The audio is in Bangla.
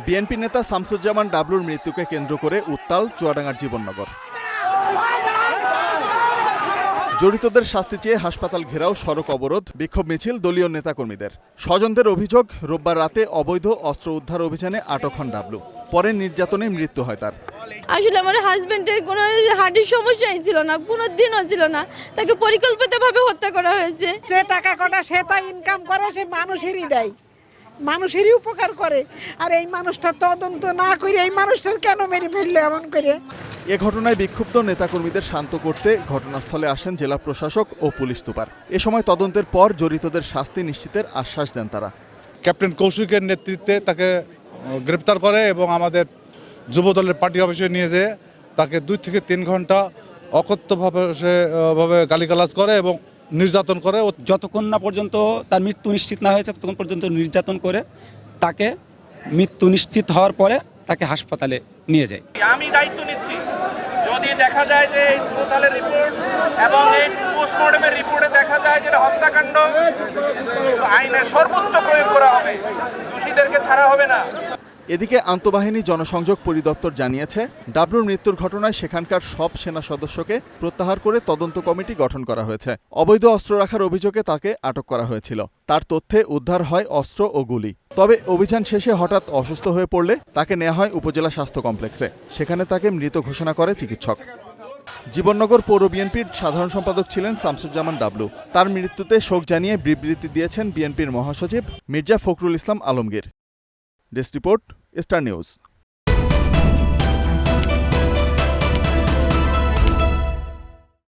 বিএনপি নেতা শামসুজ্জামান ডাবলুর মৃত্যুকে কেন্দ্র করে উত্তাল চুয়াডাঙ্গার জীবননগর। জড়িতদের শাস্তি চেয়ে হাসপাতাল ঘেরাও, সড়ক অবরোধ, বিক্ষোভ মিছিল দলীয় নেতাকর্মীদের। স্বজনদের অভিযোগ, রোববার রাতে অবৈধ অস্ত্র উদ্ধার অভিযানে আটক হন ডাবলু। পরে নির্যাতনে মৃত্যু হয় তার। আসলে আমার হাজবেন্ডের কোনো হার্টের সমস্যাই ছিল না, কোনো দিনও ছিল না, তাকে পরিকল্পিতভাবে হত্যা করা হয়েছে। যে টাকা কটা সে তা ইনকাম করে, সে মানুষেরই দেয়, মানুষেরই উপকার করে। আর এই মানুষটা তদন্ত না করে এই মানুষটার কেন মেরে ফেললো এমন করে? এ ঘটনায় বিক্ষুব্ধ নেতাকর্মীদের শান্ত করতে ঘটনাস্থলে আসেন জেলা প্রশাসক ও পুলিশ সুপার। এ সময় তদন্তের পর জড়িতদের শাস্তি নিশ্চিতের আশ্বাস দেন তারা। ক্যাপ্টেন কৌশিকের নেতৃত্বে তাকে গ্রেপ্তার করে এবং আমাদের যুবদলের পার্টি অফিসে নিয়ে যেয়ে তাকে 2 থেকে 3 ঘন্টা অকথ্যভাবে গালিগালাজ করে এবং নির্যাতন করে। যতক্ষণ না পর্যন্ত তার মৃত্যু নিশ্চিত না হয়েছে ততক্ষণ পর্যন্ত নির্যাতন করে তাকে মৃত্যু নিশ্চিত হওয়ার পরে তাকে হাসপাতালে নিয়ে যায়। আমি দায়িত্ব নিচ্ছি, যদি দেখা যায় যে এই হাসপাতালের রিপোর্ট এবং এই পোস্টমর্টমের রিপোর্টে দেখা যায় যে হত্যাকাণ্ড, আইনের সর্বোচ্চ প্রয়োগ করা হবে, দোষীদেরকে ছাড়া হবে না। এদিকে আন্তঃবাহিনী জনসংযোগ পরিদপ্তর জানিয়েছে, ডাবলুর মৃত্যুর ঘটনায় সেখানকার সব সেনা সদস্যকে প্রত্যাহার করে তদন্ত কমিটি গঠন করা হয়েছে। অবৈধ অস্ত্র রাখার অভিযোগে তাকে আটক করা হয়েছিল। তার তথ্যে উদ্ধার হয় অস্ত্র ও গুলি। তবে অভিযান শেষে হঠাৎ অসুস্থ হয়ে পড়লে তাকে নেওয়া হয় উপজেলা স্বাস্থ্য কমপ্লেক্সে। সেখানে তাকে মৃত ঘোষণা করে চিকিৎসক। জীবননগর পৌর বিএনপির সাধারণ সম্পাদক ছিলেন শামসুজ্জামান ডাবলু। তার মৃত্যুতে শোক জানিয়ে বিবৃতি দিয়েছেন বিএনপির মহাসচিব Mirza Fakhrul Islam Alamgir. Desk report, Star news.